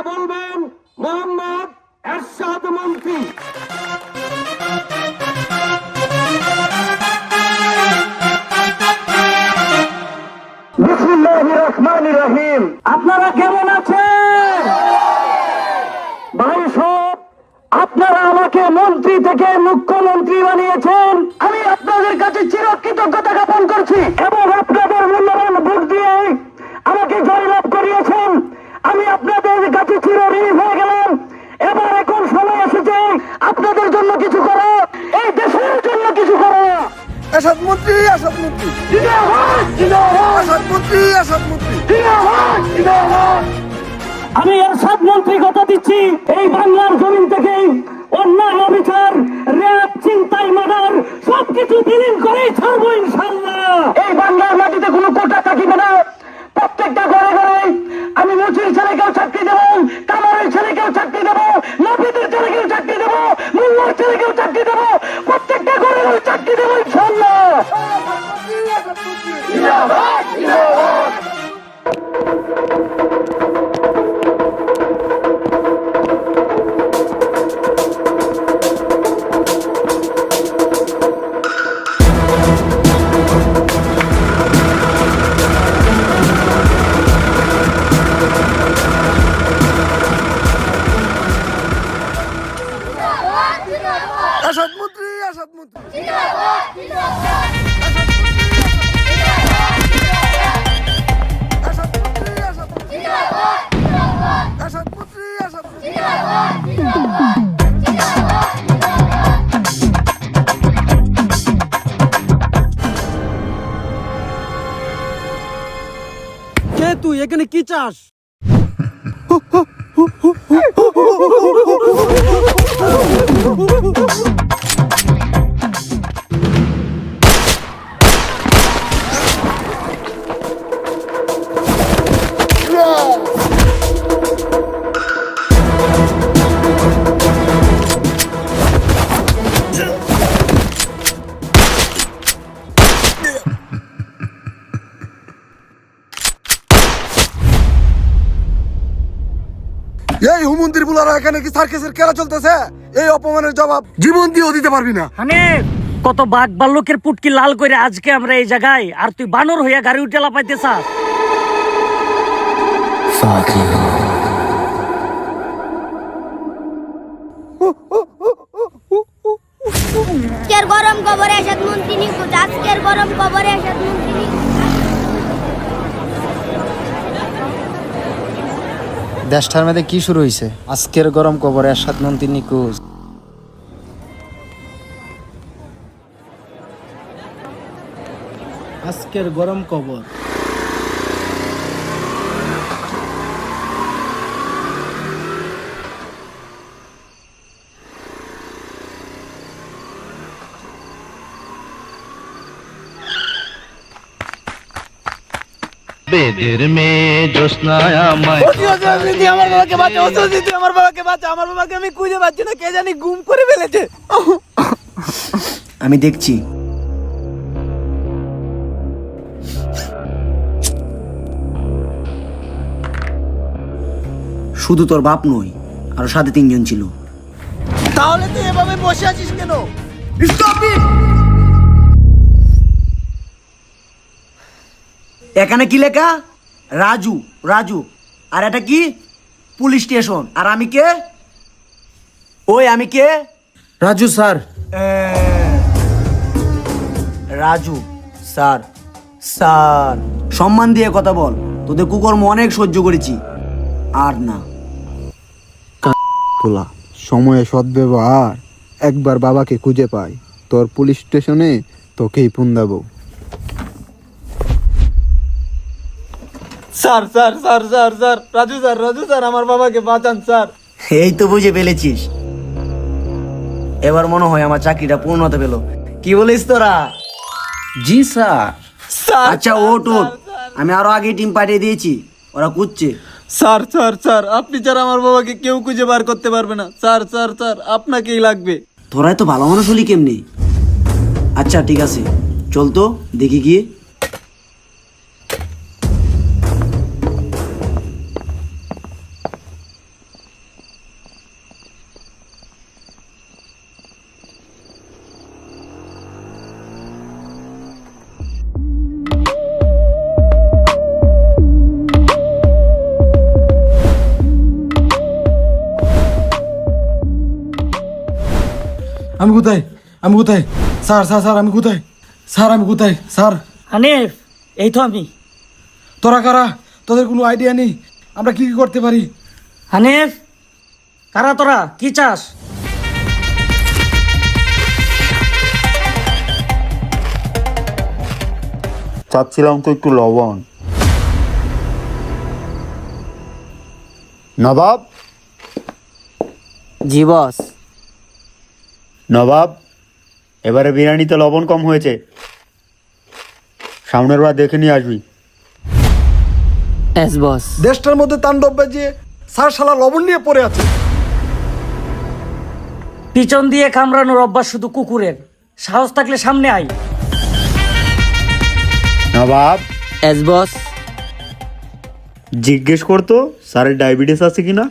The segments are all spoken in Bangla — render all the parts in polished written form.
বলবেন মোহাম্মদ এরশাদ মন্ত্রী। বিসমিল্লাহির রহমানির রহিম। আপনারা কেমন আছেন ভাই সব? আপনারা আমাকে মন্ত্রী থেকে মুখ্যমন্ত্রী বানিয়েছেন, আমি আপনাদের কাছে চিরকৃতজ্ঞতা জ্ঞাপন করছি এবং আপনাদের মূল্যবান ভোট দিয়ে আমাকে জয়লাভ করিয়েছেন। আমি আপনাদের কাছে চিরঋণী হয়ে গেলাম। এবার এখন সময় এসেছে আপনাদের জন্য কিছু করা, এই দেশের জন্য কিছু করা। এরশাদ মন্ত্রী, এরশাদ মন্ত্রী, জিন্দাবাদ, জিন্দাবাদ, এরশাদ মন্ত্রী, এরশাদ মন্ত্রী। জিন্দাবাদ, জিন্দাবাদ। আমি এরশাদ মন্ত্রী কথা দিচ্ছি, এই বাংলার জমিন থেকে অন্যায়, অবিচার, র্যাব, ছিনতাই, মার্ডার সবকিছু বিলীন করেই ছাড়বো ইনশাআল্লাহ। এই বাংলার মাটিতে কোনো কোটা থাকিবে না। প্রত্যেকটা ঘরে ঘরে আমি মুচির ছেলেকেও চাকরি দেবো, কামারের ছেলেকেও চাকরি দেবো, নাপিতের ছেলেকেও চাকরি দেবো, মোল্লার ছেলেকেও চাকরি দেবো, প্রত্যেকটা ঘরে ঘরে চাকরি দেবো ইনশাআল্লাহ। জিন্দাবাদ, জিন্দাবাদ। এরশাদ মন্ত্রী, এরশাদ মন্ত্রী, এরশাদ মন্ত্রী, এরশাদ মন্ত্রী, এরশাদ মন্ত্রী, এরশাদ মন্ত্রী। কে তুই? এখানে কি চাস? এই হুমন্দির বুলারা এখানে কি সার্কাসের খেলা চলতেছে? এই অপমানের জবাব জীবন দিয়েও দিতে পারবি না। হানিফ, কত বাঘ ভাল্লুকের পুটকি লাল করে আজকে আমরা এই জায়গায়, আর তুই বানর হইয়া গাড়ি উঠে লাপাইতে চাস? আজকের গরম খবরে এরশাদ মন্ত্রী নিখোঁজ। আজকের গরম খবরে এরশাদ মন্ত্রী নিখোঁজ। দেশটার মধ্যে কি শুরু হয়েছে? আজকের গরম খবর এরশাদ মন্ত্রী নিখোঁজ। আজকের গরম খবর। বেদের মেয়ে জ্যোৎস্নায় আমায় আমার বাবাকে বাঁচা, আমার বাবাকে বাঁচা। আমার বাবাকে আমি খুঁজে পাচ্ছি না, কে জানি গুম করে ফেলেছে। আমি দেখছি। শুধু তোর বাপ নয়, আরো সাথে 3 জন ছিল। তাহলে তুই এভাবে বসে আছিস কেন? এখানে কি লেখা? রাজু, রাজু। আর এটা কি? Police station. আর আমি কে? ওই আমি কে? Raju sir. Raju sir. Sir, সম্মান দিয়ে কথা বল। তোদের কুকর্ম অনেক সহ্য করেছি, আর না। পোলা, সময়ে সদ্ব্যবহার। একবার বাবাকে খুঁজে পাই, তোর পুলিশ স্টেশনে তোকেই পুন্দাবো। Sir sir sir sir sir, Raju sir, Raju sir, আমার বাবাকে বাঁচান স্যার। এই তো বুঝে ফেলেছিস। এবার মনে হয় আমার চাকরিটা পূর্ণতা পেল। কি বলিস তোরা? জি স্যার। আচ্ছা ওট ওট, আমি আরো আগে টিম পাঠিয়ে দিয়েছি, ওরা খুঁজছে। স্যার স্যার স্যার, আপনি ছাড়া আমার বাবাকে কেউ খুঁজে বার করতে পারবে না। স্যার স্যার স্যার, আপনাকেই লাগবে। তোরাই তো ভালো মানুষ হলি কেমনি? আচ্ছা ঠিক আছে, চল তো দেখি গিয়ে। আমি কোথায় আমি কোথায় স্যার স্যার স্যার আমি কোথায় স্যার আমি কোথায় স্যার? হানিফ, এই তো আমি। তোরা কারা? তোদের কোনো আইডিয়া নেই আমরা কি কি করতে পারি? হানিফ, কারা তোরা? কি চাস? চাচ্ছিলাম তো একটু লবণ। নবাব, জি বস। নবাব, এবারে বিরিয়ানিতে লবণ কম হয়েছে, সামনের বার দেখে নিয়ে আসবি। এস বস। দেশটার মধ্যে তাণ্ডব বাজিয়ে স্যার শালা লবণ নিয়ে পড়ে আছে। পিছন দিয়ে কামড়ানোর অভ্যাস শুধু কুকুরের, সাহস থাকলে সামনে আয়। নবাব, এস বস। জিজ্ঞেস করতো স্যারের ডায়াবেটিস আছে কিনা।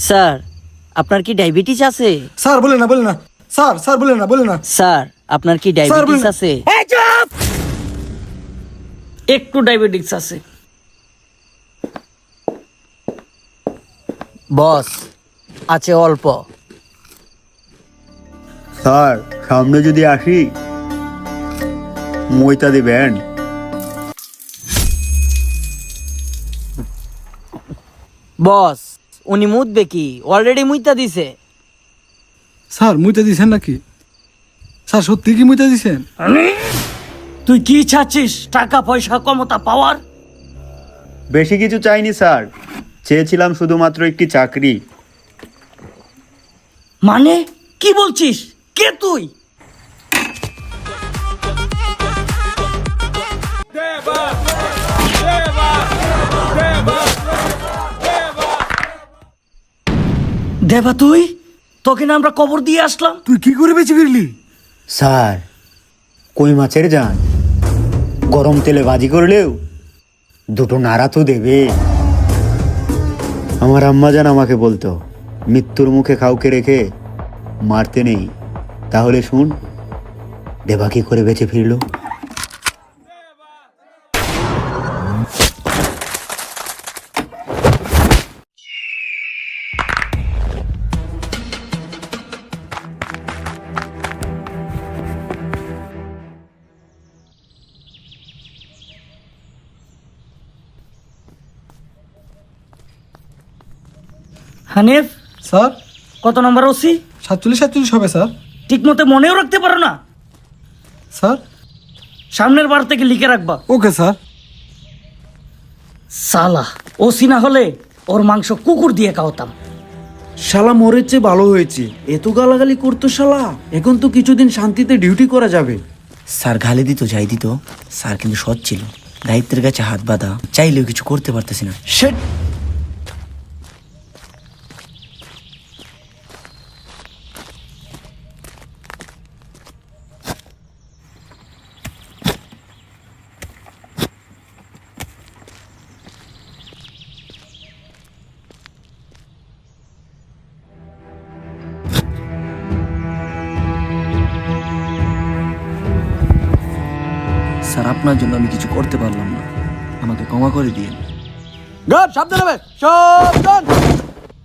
স্যার, আপনার কি ডায়াবেটিস আছে? স্যার বলে না বলে না স্যার স্যার বলে না বলে না স্যার, আপনার কি ডায়াবেটিস আছে? এই চুপ! একটু ডায়াবেটিস আছে। বস, আছে অল্প। স্যার, সামনে যদি আসি মইতা দিবেন। বস, উনি মুতবে কি? অলরেডি মুইতা দিছে। স্যার মুইতে দিছেন নাকি? স্যার সত্যি কি মুইতে দিছেন? তুই কি চাচ্ছিস? টাকা পয়সা ক্ষমতা পাওয়ার? বেশি কিছু চাইনি স্যার, চেয়েছিলাম শুধুমাত্র একটি চাকরি। মানে কি বলছিস? কে তুই? দেবা তুই? তোকে না আমরা কবর দিয়ে আসলাম। তুই কি করে বেঁচে ফিরলি? স্যার, কই মাছের জান গরম তেলে ভাজি করলেও দুটো নাড়া তো দেবে। আমার আম্মাজান আমাকে বলতো, মৃত্যুর মুখে কাউকে রেখে মারতে নেই। তাহলে শুন, দেবা কি করে বেঁচে ফিরলো। হানিফ, স্যার কত নম্বর ওসি? 47 হবে স্যার। ঠিক মতো মনেও রাখতে পারো না? স্যার সামনের বার থেকে লিখে রাখবা। Okay sir. সালা, ওসি না হলে ওর মাংস কুকুর দিয়ে খাওয়াতাম। শালা মরের চেয়ে ভালো হয়েছে, এত গালাগালি করতো শালা। এখন তো কিছুদিন শান্তিতে ডিউটি করা যাবে। স্যার গালি দিত যাই দিত, স্যার কিন্তু সৎ ছিল, দায়িত্বের কাছে হাত বাঁধা, চাইলেও কিছু করতে পারতেছি না। শেট। স্যার আপনার জন্য আমি কিছু করতে পারলাম না, আমাকে ক্ষমা করে দিয়ে। গার্ড সাবধান হবে, সাবধান।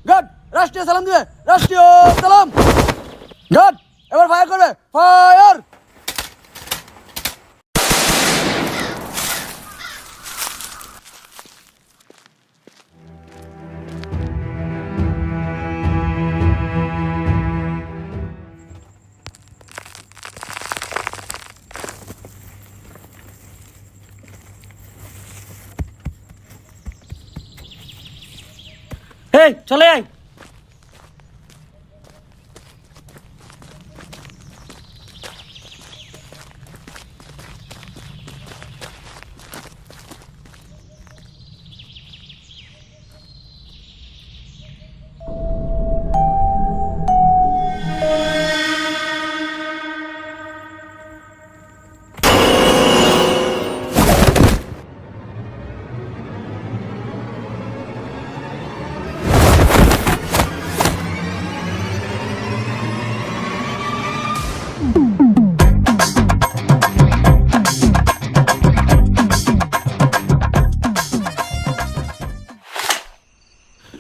গার্ড রাষ্ট্রীয় সালাম দিবে, রাষ্ট্রীয় সালাম। গার্ড এবার ফায়ার করবে, ফায়ার। এই চলে আয়।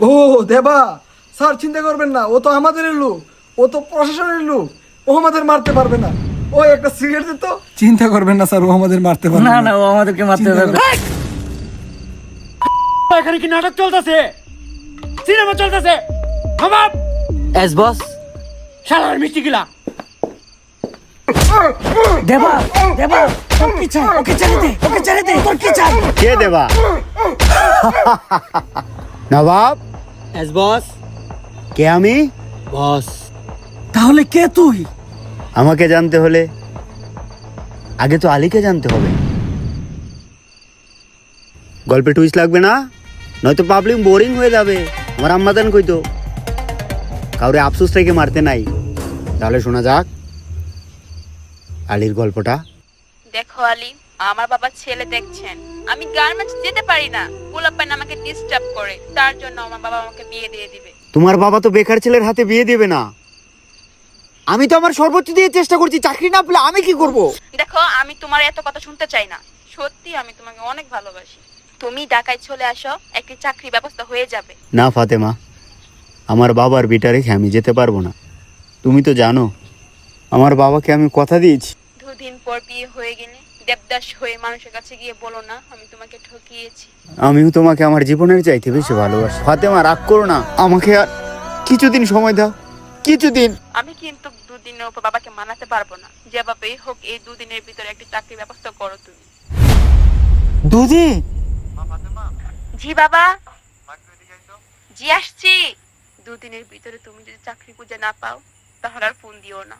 ও দেবা, স্যার চিন্তা করবেন না, ও তো আমাদের লোক, ও তো প্রশাসনের লোক, ও আমাদের মারতে পারবে না। ও একটা সিগারেট দিত। চিন্তা করবেন না স্যার, ও আমাদের মারতে পারবে না না, ও আমাদেরকে মারতে চিন্তা পারবে। এখানে কি নাটক চলতেছে, সিনেমা চলতেছে? নবাব এস বস। শালার মিষ্টি গিলা। দেবা দেবা, তোর কি চাই? ওকে ছেড়ে দে, ওকে ছেড়ে দে, তোর কি চাই? কে দেবা? নবাব? এস বস। কে আমি? বস। তাহলে কে তুই? আমাকে জানতে হলে আগে তো আলীকে জানতে হবে। গল্পে টুইস্ট লাগবে না, নয়তো পাবলিক বোরিং হয়ে যাবে। আমার আম্মাদান কইতো কাউরে আফসোস থেকে মারতে নাই। তাহলে শোনা যাক আলীর গল্পটা। দেখো আলী, আমার বাবা ছেলে দেখছেন, আমি গার্মেন্টস যেতে পারি না, পোলাপান আমাকে ডিস্টার্ব করে, তার জন্য আমার বাবা আমাকে বিয়ে দিয়ে দিবে। তোমার বাবা তো বেকার ছেলের হাতে বিয়ে দেবে না। আমি তো আমার সর্বোচ্চ দিয়ে চেষ্টা করছি, চাকরি না পেলে আমি কি করব? দেখো, আমি তোমার এত কথা শুনতে চাই না, সত্যি আমি তোমাকে অনেক ভালোবাসি। তুমি ঢাকায় চলে আসো, একটি চাকরি ব্যবস্থা হয়ে যাবে। না ফাতেমা, আমার বাবার বিটা রেখে আমি যেতে পারবো না। তুমি তো জানো আমার বাবাকে আমি কথা দিয়েছি। দুদিন পর বিয়ে হয়ে গেলে দেবদাস হয়ে মানুষের কাছে গিয়ে বলো না আমি তোমাকে ঠকিয়েছি। আমিও তোমাকে আমার জীবনের চাইতে বেশি ভালোবাসি। ফাতেমা রাগ করো না, আমাকে আর কিছুদিন সময় দাও, কিছুদিন। আমি কিন্তু দুদিনের উপর বাবাকে মানাতে পারবো না, যেভাবেই হোক এই দুদিনের ভিতরে একটি চাকরি ব্যবস্থা করো তুমি। দুদিন? জি বাবা, জি আসছি। দুদিনের ভিতরে তুমি যদি চাকরি খুঁজে না পাও তাহলে আর ফোন দিও না।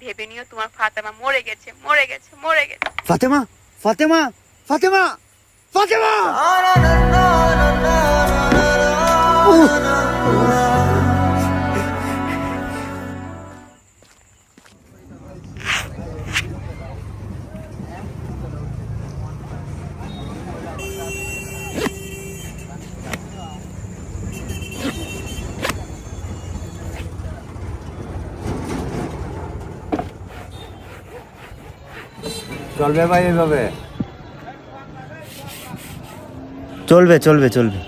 ভেবে নিও তোমার ফাতেমা মরে গেছে, মরে গেছে, মরে গেছে। ফাতেমা, ফাতেমা, ফাতেমা, ফাতেমা! চলবে ভাই এইভাবে? চলবে চলবে চলবে।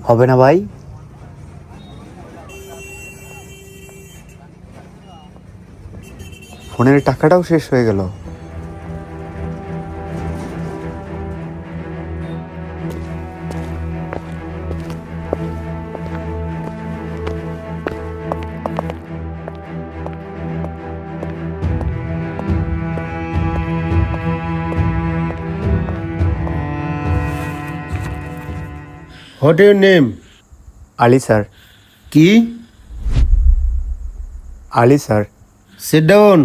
হবে না ভাই? ফোনের টাকাটাও শেষ হয়ে গেল। What your name? Ali sir. কি? আলী স্যার। Sit down.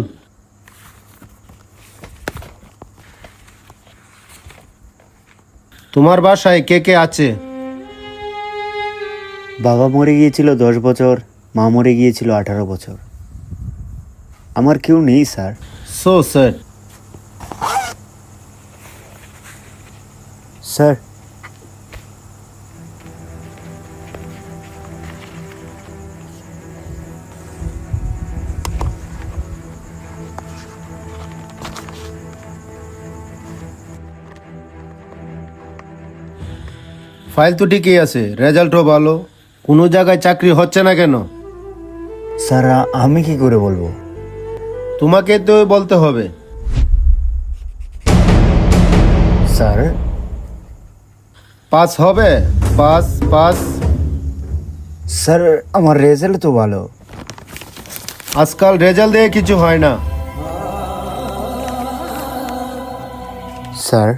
তোমার বাসায় কে কে আছে? বাবা মরে গিয়েছিল 10 বছর, মা মরে গিয়েছিল 18 বছর। আমার কেউ নেই sir. So sad. Sir, file তো ঠিকই আছে, রেজাল্টও ভালো, কোনো জায়গায় চাকরি হচ্ছে না কেন? স্যার আমি কি করে বলবো? তোমাকে তো বলতে হবে। স্যার পাস হবে? Pass pass. স্যার আমার রেজাল্ট তো ভালো। আজকাল রেজাল্ট দিয়ে কিছু হয় না। স্যার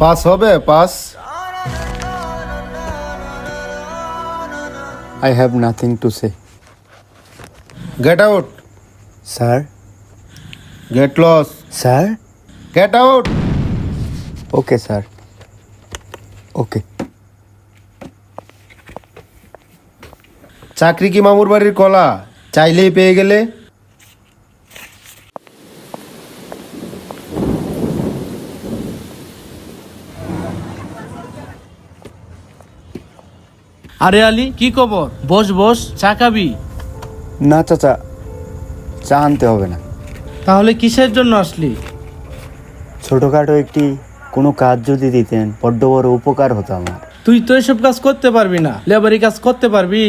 পাস হবে? Pass. I have nothing to say. Get out. Sir? Get lost. Sir? Get out. Okay, sir. Okay. চাকরি কি মামুর বাড়ির কলা, চাইলেই পেয়ে গেলে? আরে আলী, কি খবর? বস বস, চা খাবি? না চাচা, চা আনতে হবে না। তাহলে কিসের জন্য আসলি? ছোটখাটো একটি কোনো কাজ যদি দিতেন বড্ড বড় উপকার হতো আমার। তুই তো এসব কাজ করতে পারবি না, লেবারি কাজ করতে পারবি?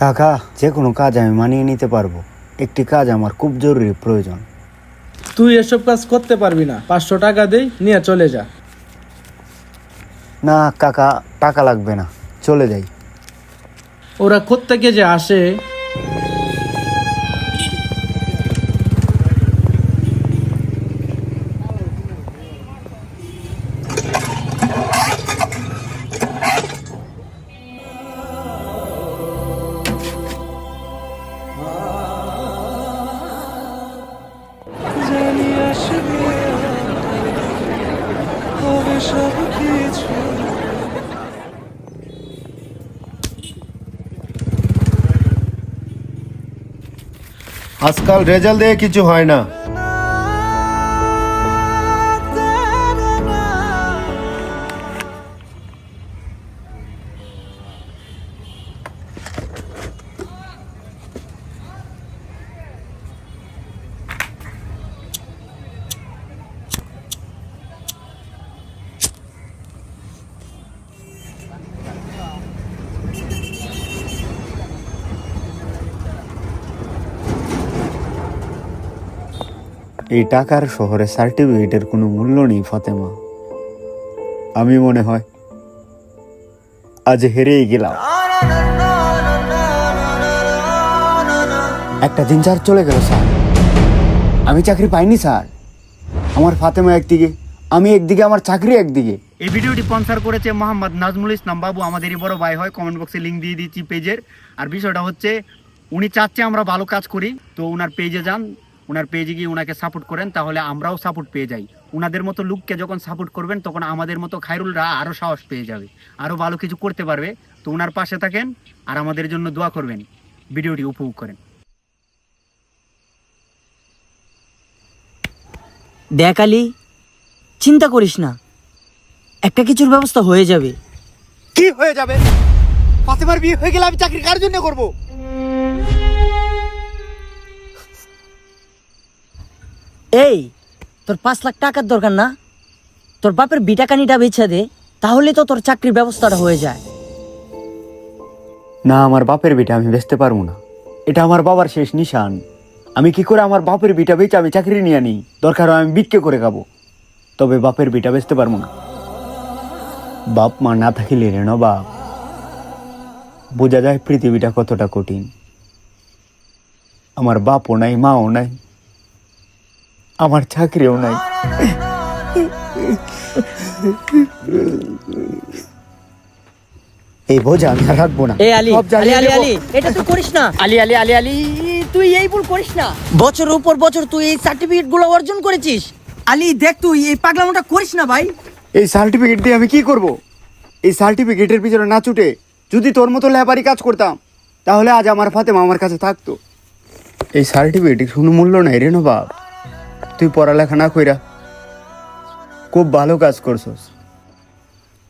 কাকা, যে কোনো কাজ আমি মানিয়ে নিতে পারবো, একটি কাজ আমার খুব জরুরি প্রয়োজন। তুই এসব কাজ করতে পারবি না, 500 টাকা দেই, নিয়ে চলে যা। না কাকা, টাকা লাগবে না, চলে যাই। ওরা কোত্থেকে যে আসে। আজকাল রেজাল্ট দিয়ে কিছু হয় না। এই টাকার শহরে সার্টিফিকেটের কোনো মূল্য নেই ফাতেমা। আমি মনে হয় আজ হেরেই গেলাম। একটা দিন স্যার চলে গেল স্যার, আমি চাকরি পাইনি স্যার। আমার ফাতেমা একদিকে, আমি একদিকে, আমার চাকরি একদিকে। এই ভিডিওটি স্পন্সর করেছে মোহাম্মদ নাজমুল ইসলাম বাবু, আমাদেরই বড় ভাই হয়। কমেন্ট বক্সে লিঙ্ক দিয়ে দিচ্ছি পেজের। আর বিষয়টা হচ্ছে, উনি চাচ্ছে আমরা ভালো কাজ করি, তো ওনার পেজে যান, ওনার পেজে গিয়ে ওনাকে সাপোর্ট করেন, তাহলে আমরাও সাপোর্ট পেয়ে যাই। ওনাদের মতো লোককে যখন সাপোর্ট করবেন তখন আমাদের মতো খায়রুলরা আরও সাহস পেয়ে যাবে, আরও ভালো কিছু করতে পারবে। তো ওনার পাশে থাকেন আর আমাদের জন্য দোয়া করবেন। ভিডিওটি উপভোগ করেন। দেখ আলী, চিন্তা করিস না, একটা কিছুর ব্যবস্থা হয়ে যাবে। কি হয়ে যাবে? ফাতেমার বিয়ে হয়ে গেলে আমি চাকরি কার জন্য করব? এই, তোর 5 লাখ টাকার দরকার না? তোর বাপের বিটাকানিটা বেচে দে, তাহলে তো তোর চাকরির ব্যবস্থাটা হয়ে যায়। না, আমার বাপের বিটা আমি বেচতে পারবো না, এটা আমার বাবার শেষ নিশান। আমি কি করে আমার বাপের বিটা বেচে আমি চাকরি নিয়ে আনি? দরকার হয় আমি বিক্রি করে খাবো, তবে বাপের বিটা বেচতে পারবো না। বাপ মা না থাকিলে রে বাপ, বোঝা যায় পৃথিবীটা কতটা কঠিন। আমার বাপও নাই, মাও নাই, আমার চাকরিও নাই। এই বোঝা আমি আর রাখবো না। এই আলী, সব জ্বালিয়ে আলী, দেবো। আলী, এটা তুই করিস না। আলী, আলী, আলী, আলী, তুই এই ভুল করিস না। বছরের উপর বছর তুই এই সার্টিফিকেট গুলো অর্জন করেছিস। আলী দেখ, তুই এই পাগলামোটা করিস না ভাই। এই সার্টিফিকেট দিয়ে আমি কি করব? এই সার্টিফিকেটের পিছনে না ছুটে যদি তোর মতো লেবারি কাজ করতাম, তাহলে আজ আমার ফাতেমা আমার কাছে থাকতো। এই সার্টিফিকেটের কোনো মূল্য নাই রে বাপ। তুই পড়ালেখা না কইরা খুব ভালো কাজ করছস,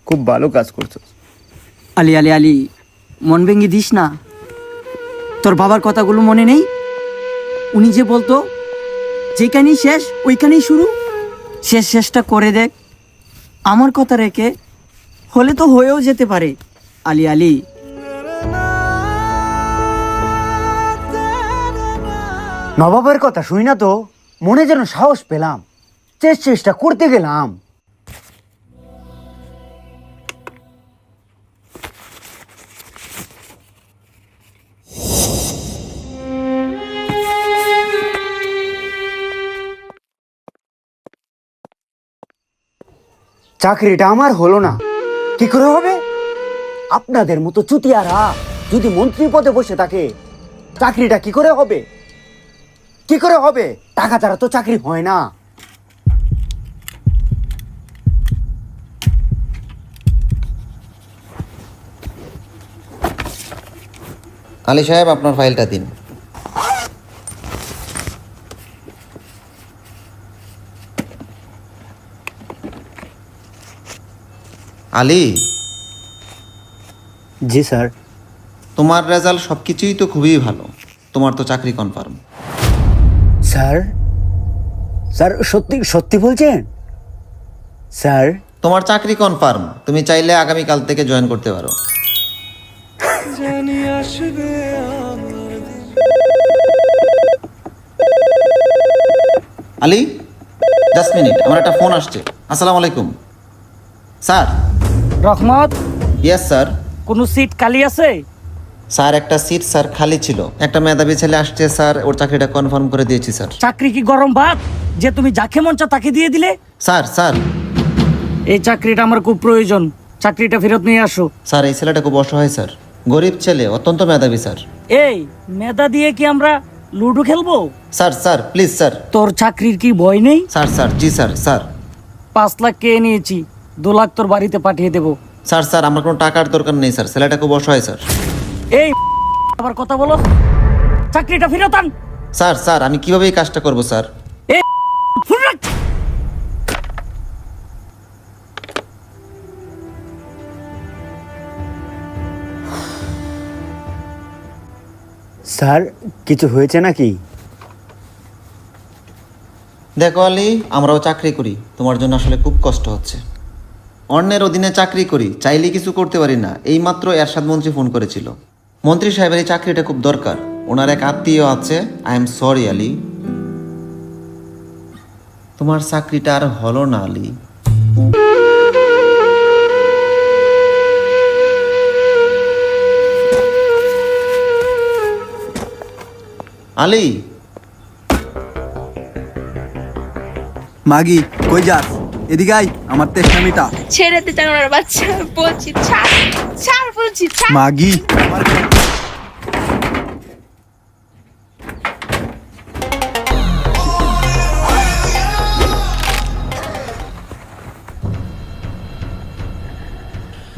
খুব ভালো কাজ করছস। আলী, আলী, আলী, মন ভেঙে দিস না। তোর বাবার কথাগুলো মনে নেই? উনি যে বলতো, যেখানেই শেষ ওইখানেই শুরু। শেষটা করে দেখ, আমার কথা রেখে হলে তো হয়েও যেতে পারে। আলী, আলী, নবাবের কথা শুই না তো মনে যেন সাহস পেলাম, চেষ্টা করতে গেলাম। চাকরিটা আমার হলো না, কি করে হবে? আপনাদের মতো চুতিয়ারা যদি মন্ত্রী পদে বসে থাকে, চাকরিটা কি করে হবে? কি করে হবে? টাকা ছাড়া তো চাকরি হয় না। আলী সাহেব, আপনার ফাইলটা দিন। আলী, জি স্যার। তোমার রেজাল্ট সব কিছুই তো খুবই ভালো, তোমার তো চাকরি কনফার্ম। স্যার স্যার সত্যি সত্যি বলছেন স্যার? তোমার চাকরি কনফার্ম, তুমি চাইলে আগামীকাল থেকে জয়েন করতে পারো। আলী, জাস্ট মিনিট, আমার একটা ফোন আসছে। আসসালামু আলাইকুম স্যার। রহমত, ইয়েস স্যার। কোনো সিট খালি আছে? স্যার একটা সিট স্যার খালি ছিল, একটা মেধাবী ছেলে আসছে স্যার, ওর চাকরিটা কনফার্ম করে দিয়েছি স্যার। চাকরি কি গরম ভাত যে তুমি যাকে মন চাও তাকে দিয়ে দিলে? স্যার স্যার এই চাকরিটা আমার খুব প্রয়োজন, চাকরিটা ফেরত নিয়ে আসো। স্যার এই ছেলেটা খুব অসহায় স্যার, গরিব ছেলে, অত্যন্ত মেধাবী স্যার। এই মেধা দিয়ে কি আমরা লুডো খেলবো? Sir sir please sir. তোর চাকরির কি ভয় নেই? স্যার স্যার জি স্যার স্যার। 5 লাখ কে নিয়েছি, 2 লাখ তোর বাড়িতে পাঠিয়ে দেবো। স্যার স্যার আমার কোনো টাকার দরকার নেই স্যার, ছেলেটা খুব অসহায় স্যার। এই আবার কথা বলো, চাকরিটা ফেরত আন। স্যার স্যার আমি কিভাবে এই কাজটা করবো স্যার? এই ফোন রাখ। স্যার কিছু হয়েছে নাকি? দেখো আলী, আমরাও চাকরি করি, তোমার জন্য আসলে খুব কষ্ট হচ্ছে। অন্যের অধীনে চাকরি করি, চাইলেই কিছু করতে পারি না। এইমাত্র এরশাদ মন্ত্রী ফোন করেছিল, মন্ত্রী সাহেবের এই চাকরিটা খুব দরকার, ওনার এক আত্মীয় আছে। আই এম সরি আলী, তোমার চাকরিটা আর হলো না আলী। আলী, মাগি কই যাস? এদিকে আই, আমার তেষ্টা মিটা। ছেড়ে দে জানোয়ার বাচ্চা, বলছি ছাড় ছাড়, বলছি ছাড়। মাগি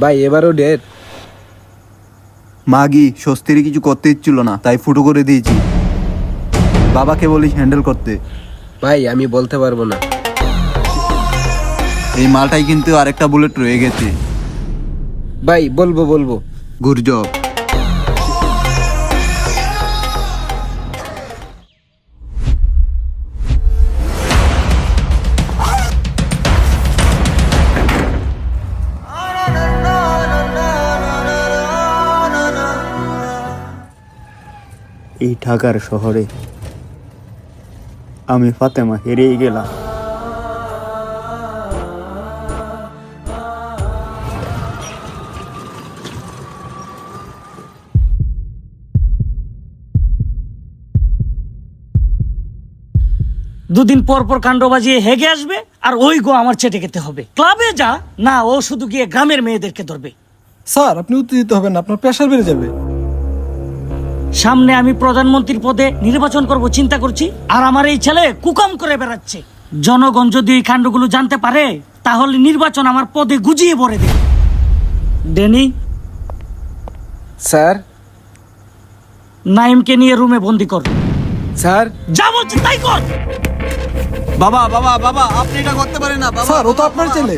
ভাই এবারও ডেট। মাগি স্বস্তির কিছু করতে ইচ্ছিল না, তাই ফুটো করে দিয়েছি। বাবাকে বলিস হ্যান্ডেল করতে। ভাই আমি বলতে পারবো না। এই মালটাই কিন্তু আরেকটা বুলেট রয়ে গেছে। ভাই বলবো বলবো। গুরজব। এই ঢাকার শহরে আমি ফাতেমা হেরেই গেলাম। দুদিন পর পর কাণ্ড বাজিয়ে হেগে আসবে, আর ওই গো আমার চেটে খেতে হবে। ক্লাবে যা না, ও শুধু গিয়ে গ্রামের মেয়েদেরকে ধরবে। স্যার আপনি উত্তেজিত হবেন না, আপনার প্রেশার বেড়ে যাবে। সামনে আমি প্রধানমন্ত্রীর পদে নির্বাচন করব চিন্তা করছি, আর আমার এই ছেলে কুকাম করে বেড়াচ্ছে। জনগণ যদি এই কাণ্ডগুলো জানতে পারে তাহলে নির্বাচন আমার পদে গুজিয়ে ভরে দেবে। Denny, sir. নাইমকে নিয়ে রুমে বন্দি কর। স্যার। যা বলছি তাই কর। বাবা বাবা বাবা আপনি এটা করতে পারেন না বাবা। স্যার ও তো আপনার ছেলে।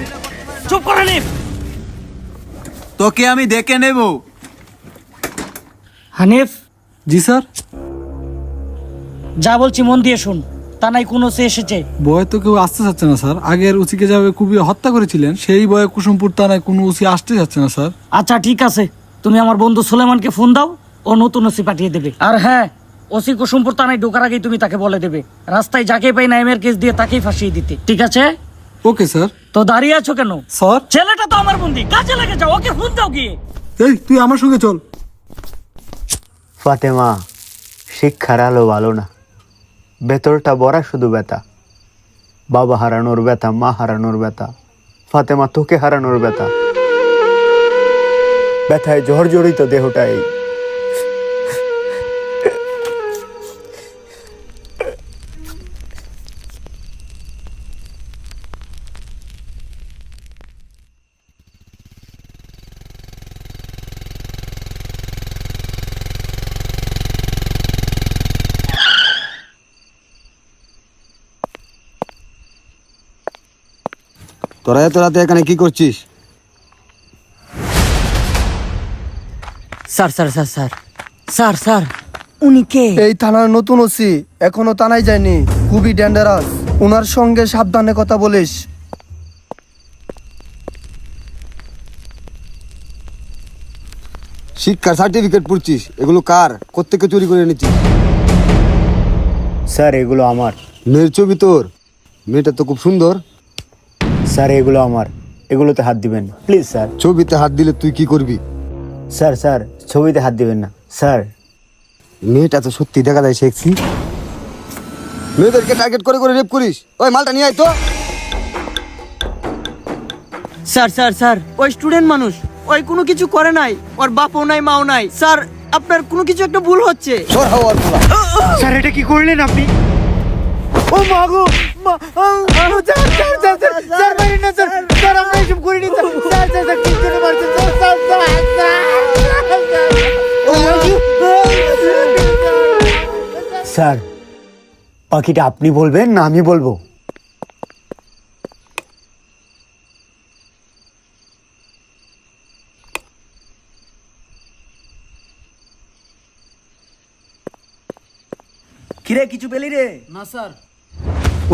চুপ করে নিন। তোকে আমি দেখে নেব। হানিফ। জি স্যার। যা বলছি মন দিয়ে শুন, তা নাই কোনো সে এসেছে। বয়ে তো কেউ আসতে চাচ্ছে না স্যার। আগের উচিকে যাবে কুবিয়ে হত্যা করেছিলেন, সেই বয়ে কুসুমপুর থানায় কোনো উচি আসতে যাচ্ছে না স্যার। আচ্ছা ঠিক আছে, তুমি আমার বন্ধু সুলেমানকে ফোন দাও, ও নতুন ওসি পাঠিয়ে দেবে। আর হ্যাঁ, ওসি কুসুমপুর থানায় ঢোকার আগেই তুমি তাকে বলে দেবে রাস্তায় যাকে পাই নাইমের কেস দিয়ে তাকেই ফাঁসিয়ে দিতে, ঠিক আছে? Okay sir. তো দাঁড়িয়ে আছো কেন? স্যার ছেলেটা তো আমার বন্ধু, কাজে লেগে যাও, ওকে ফোন দাও গিয়ে। এই তুই আমার সঙ্গে চল। ফাতেমা, শিক্ষার আলো ভালো না, ভেতরটা বড়া শুধু ব্যথা। বাবা হারানোর ব্যথা, মা হারানোর ব্যথা, ফাতেমা তোকে হারানোর ব্যথা। ব্যথায় জর্জরিত দেহটাই। তোরা এত রাতে এখানে কি করছিস? Sir sir sir sir sir sir উনি কে? এই থানার নতুন ওসি, এখনো থানায় যায়নি, খুবই ডেঞ্জারাস, ওনার সঙ্গে সাবধানে কথা বলিস। শিক্ষার সার্টিফিকেট পড়ছিস, এগুলো কার? কোত্থেকে চুরি করে এনেছিস? স্যার এগুলো আমার। মেয়ের ছবি তোর? মেয়েটা তো খুব সুন্দর। স্যার এগুলো আমার, এগুলোতে হাত দিবেন না প্লিজ স্যার। ছবিতে হাত দিলে তুই কি করবি? স্যার স্যার ছবিতে হাত দিবেন না স্যার। মেয়েটা তো সত্যি দেখা যায় সেক্সি। মেয়েদেরকে টার্গেট করে করে রেপ করিস। ওই মালটা নিয়ে আয় তো। স্যার স্যার স্যার ওই স্টুডেন্ট মানুষ, ওই কোনো কিছু করে নাই, ওর বাপও নাই মাও নাই। স্যার আপনার কোনো কিছু একটা ভুল হচ্ছে। সর হওয়ার পোলা। স্যার এটা কি করলেন আপনি? ও মা গো মা! Sir sir sir sir sir মারেন না স্যার, স্যার আমরা এসব করিনি স্যার, স্যার স্যার স্যার ঠিক করে মারছেন স্যার, স্যার স্যার স্যার। বাকিটা আপনি বলবেন না আমি বলবো? কিরে কিছু পেলি রে? না স্যার।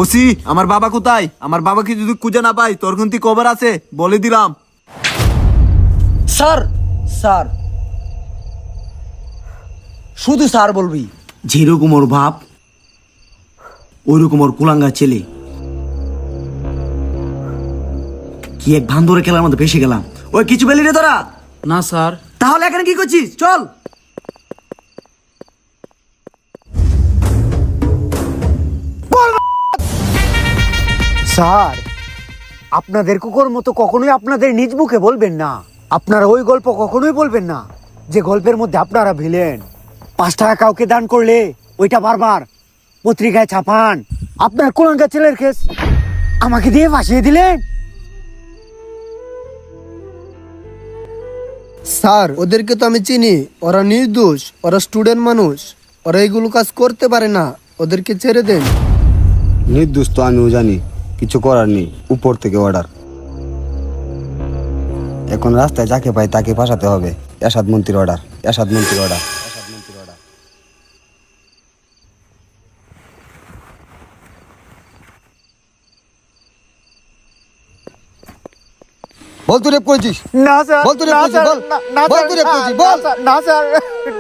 ওসি আমার বাবা কোথায়? আমার বাবাকে যদি খুঁজে না পাই তোর কিন্তু খবর আছে বলে দিলাম। স্যার স্যার শুধু স্যার বলবি। যেরকম ওর বাপ ওইরকম ওর কুলাঙ্গা ছেলে। কি এক ভান্দরে খেলার মধ্যে ভেসে গেলাম। ওই কিছু পেলি রে তোরা? না স্যার। তাহলে এখানে কি করছিস? চল। স্যার আপনাদের কুকুর মতো কখনোই আপনাদের নিজ মুখে বলবেন না, আপনারা ওই গল্প কখনোই বলবেন না যে গল্পের মধ্যে আপনারা ভিলেন। 5 টাকা কাউকে দান করলে ওইটা বারবার পত্রিকায় ছাপান। আপনার কোলাঙ্গা ছেলের কেস আমাকে দিয়ে ফাঁসিয়ে দিলেন। স্যার ওদেরকে তো আমি চিনি, ওরা নির্দোষ, ওরা স্টুডেন্ট মানুষ, ওরা এগুলো কাজ করতে পারে না, ওদেরকে ছেড়ে দেন। নির্দোষ তো আমিও জানি, কিছু করার নেই, উপর থেকে অর্ডার। এখন রাস্তায় যাকে পাই তাকে ফাঁসাতে হবে। এরশাদ মন্ত্রীর অর্ডার, এরশাদ মন্ত্রীর অর্ডার। বল তুই রেপ করেছিস? না স্যার, বল তুই রেপ না করেছিস, স্যার, বল। না, না বল স্যার, তুই রেপ না, করেছিস, না বল। স্যার, না স্যার,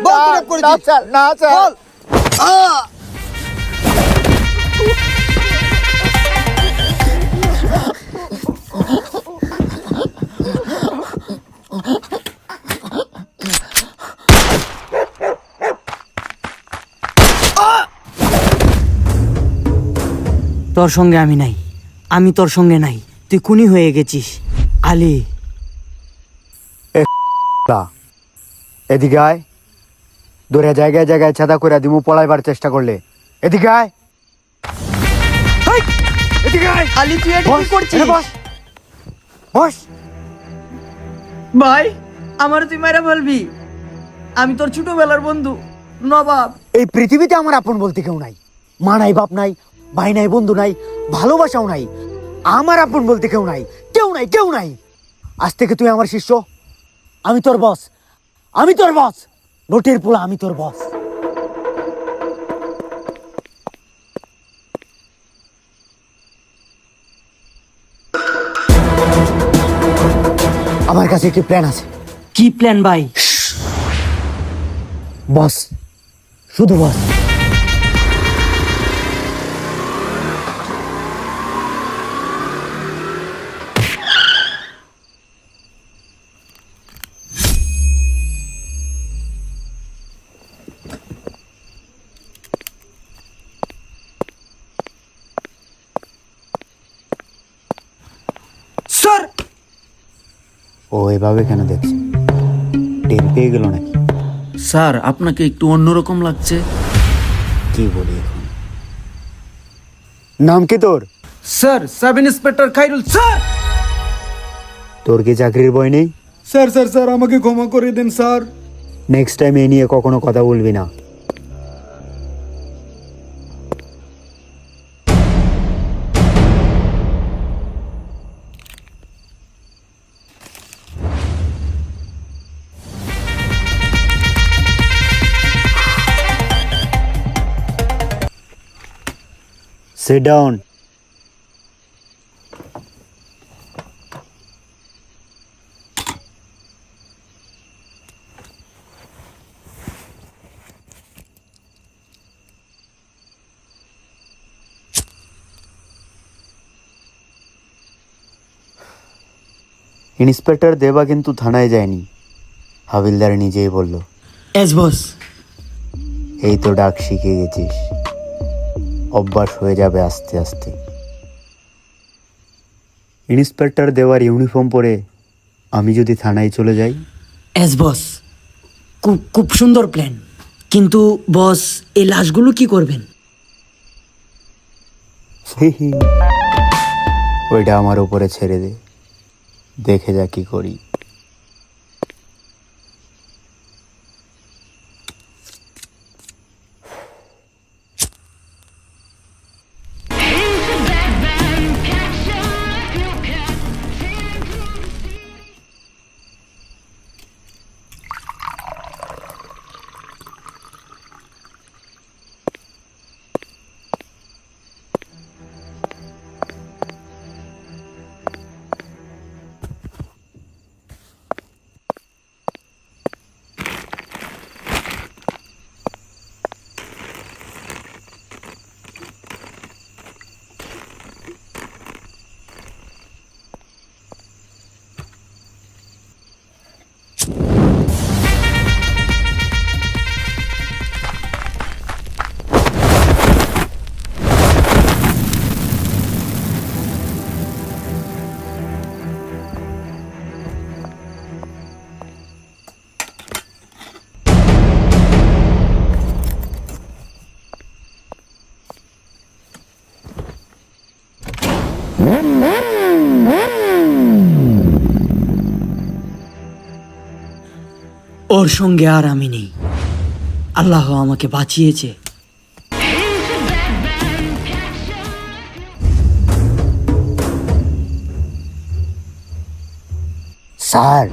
বল তুই না, রেপ করেছিস। না স্যার, না স্যার। বল। তোর সঙ্গে আমি নাই, আমি তোর সঙ্গে নাই, তুই খুনি হয়ে গেছিস আলী। এদিকে আয়, ধরে জায়গায় জায়গায় ছাদা করে দিমু পলাইবার চেষ্টা করলে। এদিকে আয়, এদিকে আয়। আলী তুই এটা কি বস, করছিস? এখানে বস, বস। ভাই আমার তুই মারা বলবি? আমি তোর ছোটবেলার বন্ধু নবাব। এই পৃথিবীতে আমার আপন বলতে কেউ নাই, মা নাই, বাপ নাই, ভাই নাই, বন্ধু নাই, ভালোবাসাও নাই। আমার আপন বলতে কেউ নাই, কেউ নাই, কেউ নাই। আজ থেকে তুই আমার শিষ্য, আমি তোর বস, আমি তোর বস, নোটের পোলা, আমি তোর বস। আমার কাছে একটি প্ল্যান আছে। কি প্ল্যান ভাই? বস, শুধু বস। স্যার ও এভাবে কেন দেখছে? টের পেয়ে গেল নাকি? স্যার আপনাকে একটু অন্যরকম লাগছে। কি বলি এখন? নাম কি তোর? Sir sub inspector Khairul. Sir তোর কি চাকরির ভয় নেই? স্যার স্যার স্যার আমাকে ক্ষমা করে দেন স্যার। নেক্সট টাইম এই নিয়ে কখনো কথা বলবি না। Sit down. ইন্সপেক্টর দেবা কিন্তু থানায় যায়নি, হাবিলদার নিজেই বলল। এস বস। এই তো ডাক শিখে গেছিস, অভ্যাস হয়ে যাবে আস্তে আস্তে। ইন্সপেক্টর দেওয়ার ইউনিফর্ম পরে আমি যদি থানায় চলে যাই? এস বস, খুব খুব সুন্দর প্ল্যান, কিন্তু বস এই লাশগুলো কি করবেন? ওইটা আমার উপরে ছেড়ে দে, দেখে যা কি করি। ওর সঙ্গে আর আমি নেই, আল্লাহ আমাকে বাঁচিয়েছে। স্যার,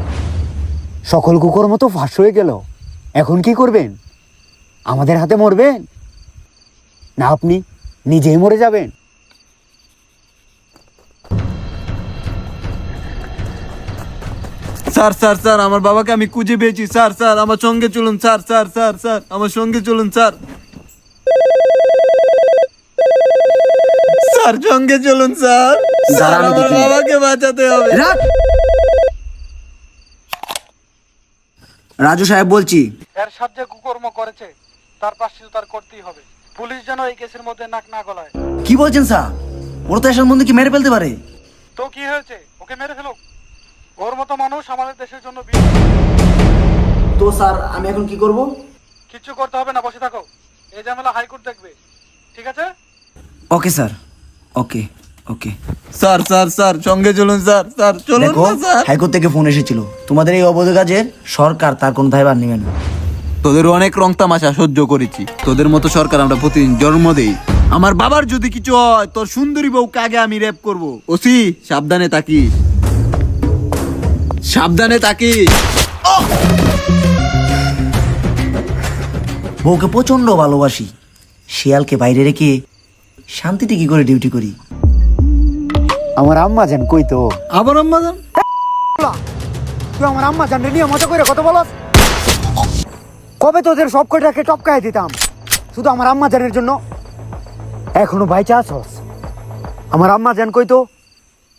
সকল কুকুর মতো ফাঁস হয়ে গেল, এখন কি করবেন? আমাদের হাতে মরবেন না আপনি নিজেই মরে যাবেন? স্যার স্যার স্যার, আমার বাবাকে আমি খুঁজে পেয়েছি স্যার। স্যার আমার সঙ্গে চলুন স্যার। স্যার স্যার স্যার, আমার সঙ্গে চলুন স্যার। স্যার সঙ্গে চলুন স্যার। স্যার আমার বাবাকে বাঁচাতে হবে। রাজু সাহেব বলছি। এর সাথে কুকর্ম করেছে, তার প্রায়শ্চিত্ত তার করতেই হবে। পুলিশ যেন এই কেসের মধ্যে নাক না গলায়। কি বলছেন স্যার? ওরা তো এসব বন্ধুকে মেরে ফেলতে পারে। তো কি হয়েছে, ওকে মেরে ফেলুক। ওর মতো মানুষ আমাদের দেশের জন্য তো স্যার আমি এখন কি করব? কিচ্ছু করতে হবে না, বসে থাকো। এই ঝামেলা হাইকোর্ট দেখবে, ঠিক আছে? ওকে স্যার, ওকে ওকে। স্যার স্যার স্যার, সঙ্গে চলুন স্যার। স্যার চলুন দেখো, না স্যার। হাইকোর্ট থেকে ফোন এসেছিল, তোমাদের এই অবৈধ কাজের সরকার তার কোনো দায়ভার নেবে না। তোদের অনেক রং তামাশা সহ্য করেছি, তোদের মতো সরকার আমরা প্রতিদিন জন্ম দেই। আমার বাবার যদি কিছু হয়, তোর সুন্দরী বউকে আগে আমি রেপ করব। ওসি সাবধানে তাকিস, সাবধানে তাকিস। বউকে প্রচন্ড ভালোবাসি, শিয়ালকে বাইরে রেখে শান্তিতে কি করে ডিউটি করি। আমার আম্মা জান কই? তো আবার আম্মা যান? তুই আমার আম্মা জান নিয়ে মজা করে কত বলস? কবে তোদের সব কটাকে টপকায় দিতাম শুধু আমার আম্মা জানের জন্য। এখনো বাইচা আছস? আমার আম্মা জান কই? তো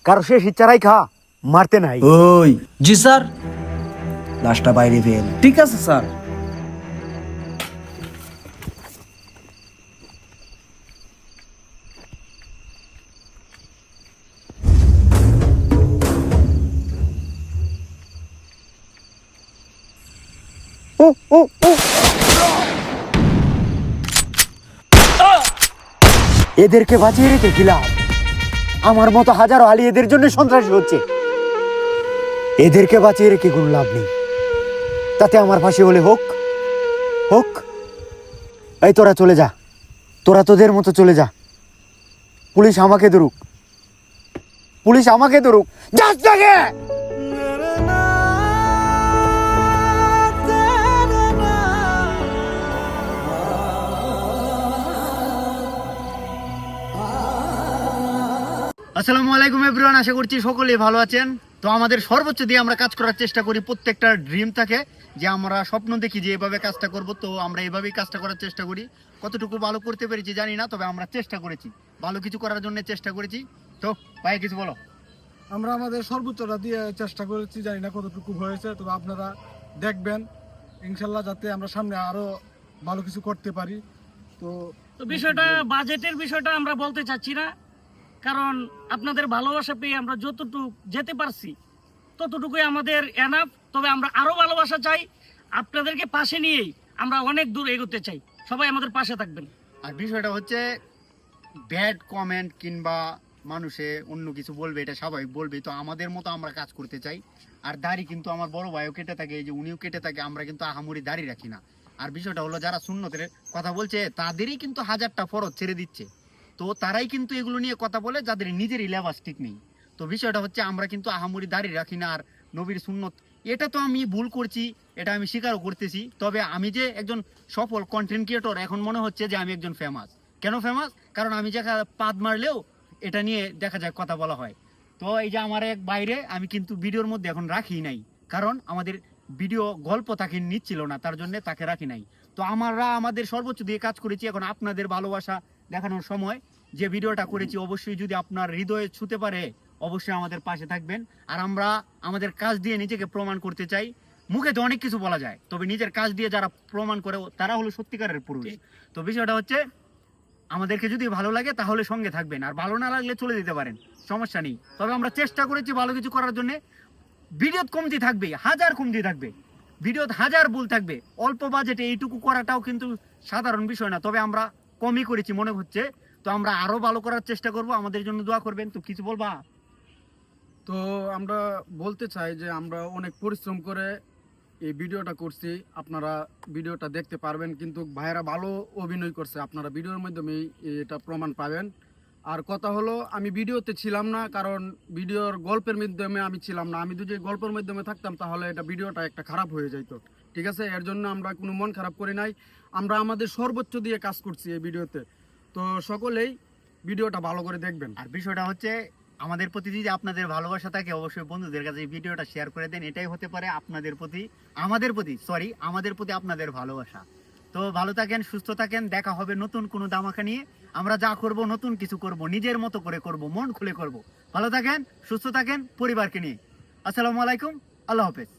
কারো শেষ ইচ্ছারাই খা, মারতে নাই। ওই জি স্যার, লাশটা বাইরে ফেল। ঠিক আছে স্যার। এদেরকে বাঁচিয়ে রেখে কি লাভ? আমার মতো হাজারো আলী এদের জন্য সন্ত্রাসী হচ্ছে। এদেরকে বাঁচিয়ে রেখে কোনো লাভ নেই, তাতে আমার ফাঁসি হলে হোক হোক। এই তোরা চলে যা, তোরা তোদের মতো চলে যা। পুলিশ আমাকে ধরুক, পুলিশ আমাকে ধরুক। যাস না। আসসালামু আলাইকুম এভরিওয়ান, আশা করছি সকলেই ভালো আছেন। তো আমাদের সর্বোচ্চ দিয়ে আমরা কাজ করার চেষ্টা করি। প্রত্যেকটা ড্রিম থাকে যে আমরা স্বপ্ন দেখি যে এভাবে কাজটা করব, তো আমরা এভাবেই কাজটা করার চেষ্টা করি। কতটুকু ভালো করতে পেরেছি জানি না, তবে আমরা চেষ্টা করেছি, ভালো কিছু করার জন্য চেষ্টা করেছি। তো ভাই কিছু বলো। আমরা আমাদের সর্বোচ্চটা দিয়ে চেষ্টা করেছি, জানি না কতটুকু হয়েছে, তবে আপনারা দেখবেন ইনশাল্লাহ যাতে আমরা সামনে আরো ভালো কিছু করতে পারি। তো তো বিষয়টা বাজেটের বিষয়টা আমরা বলতে চাচ্ছি না, কারণ আপনাদের ভালোবাসা পেয়ে আমরা যতটুকু যেতে পারছি ততটুকুই আমাদের এনাফ। তবে আমরা আরো ভালোবাসা চাই, আপনাদেরকে পাশে নিয়েই আমরা অনেক দূর এগোতে চাই। সবাই আমাদের পাশে থাকবেন। আর বিষয়টা হচ্ছে ব্যাড কমেন্ট কিংবা মানুষে অন্য কিছু বলবে, এটা স্বাভাবিক বলবে, তো আমাদের মতো আমরা কাজ করতে চাই। আর দাড়ি কিন্তু আমার বড় ভাইও কেটে থাকে, এই যে উনিও কেটে থাকে, আমরা কিন্তু আহামরি দাড়ি রাখি না। আর বিষয়টা হলো যারা সুন্নতের কথা বলছে তাদেরই কিন্তু হাজারটা ফরজ ছেড়ে দিচ্ছে, তো তারাই কিন্তু এগুলো নিয়ে কথা বলে যাদের নিজেরই লেবাস ঠিক নেই। তো বিষয়টা হচ্ছে আমরা কিন্তু আহামরি দাড়ি রাখি না। আর নবীর সুন্নত, এটা তো আমি ভুল করছি, এটা আমি স্বীকারও করতেছি। তবে আমি যে একজন সফল কন্টেন্ট ক্রিয়েটর, এখন মনে হচ্ছে যে আমি একজন ফেমাস। কেন ফেমাস? কারণ আমি দেখা পাদ মারলেও এটা নিয়ে দেখা যায় কথা বলা হয়। তো এই যে আমার এক বাইরে আমি কিন্তু ভিডিওর মধ্যে এখন রাখি নাই, কারণ আমাদের ভিডিও গল্প তাকে নিচ্ছিল না, তার জন্য তাকে রাখি নাই। তো আমরা আমাদের সর্বোচ্চ দিয়ে কাজ করেছি। এখন আপনাদের ভালোবাসা দেখানোর সময়। যে ভিডিওটা করেছি অবশ্যই যদি আপনার হৃদয়ে ছুঁতে পারে, অবশ্যই আমাদের পাশে থাকবেন। আর আমরা আমাদের কাজ দিয়ে নিজেকে প্রমাণ করতে চাই। মুখে তো অনেক কিছু বলা যায়, তবে নিজের কাজ দিয়ে যারা প্রমাণ করে তারা হলো সত্যিকারের পুরুষ। তো বিষয়টা হচ্ছে আমাদেরকে যদি ভালো লাগে তাহলে সঙ্গে থাকবেন, আর ভালো না লাগলে চলে যেতে পারেন, সমস্যা নেই। তবে আমরা চেষ্টা করেছি ভালো কিছু করার জন্য। ভিডিও কমতি থাকবে, হাজার কমতি থাকবে, ভিডিও হাজার ভুল থাকবে। অল্প বাজেটে এইটুকু করাটাও কিন্তু সাধারণ বিষয় না, তবে আমরা কমই করেছি মনে হচ্ছে। তো আমরা আরো ভালো করার চেষ্টা করব, আমাদের জন্য দোয়া করবেন। তো কিছু বলবা? তো আমরা বলতে চাই যে আমরা অনেক পরিশ্রম করে এই ভিডিওটা করছি, আপনারা ভিডিওটা দেখতে পারবেন, কিন্তু ভাইয়েরা ভালো অভিনয় করছে, আপনারা ভিডিওর মাধ্যমে এটা প্রমাণ পাবেন। আর কথা হলো আমি ভিডিওতে ছিলাম না, কারণ ভিডিওর গল্পের মাধ্যমে আমি ছিলাম না। আমি যদি গল্পের মাধ্যমে থাকতাম তাহলে এটা ভিডিওটা একটা খারাপ হয়ে যেত, ঠিক আছে? এর জন্য আমরা কোনো মন খারাপ করি নাই, আমরা আমাদের সর্বোচ্চ দিয়ে কাজ করছি এই ভিডিওতে। তো সকলেই ভিডিওটা ভালো করে দেখবেন। আর বিষয়টা হচ্ছে আমাদের প্রতি যদি আপনাদের ভালোবাসা থাকে, অবশ্যই বন্ধুদের কাছে এই ভিডিওটা শেয়ার করে দেন। এটাই হতে পারে আপনাদের প্রতি আমাদের প্রতি আপনাদের ভালোবাসা। তো ভালো থাকেন, সুস্থ থাকেন, দেখা হবে নতুন কোনো ধামাকা নিয়ে। আমরা যা করব নতুন কিছু করব, নিজের মতো করে করব, মন খুলে করব। ভালো থাকেন, সুস্থ থাকেন, পরিবারকে নিয়ে। আসসালামু আলাইকুম, আল্লাহ হাফেজ।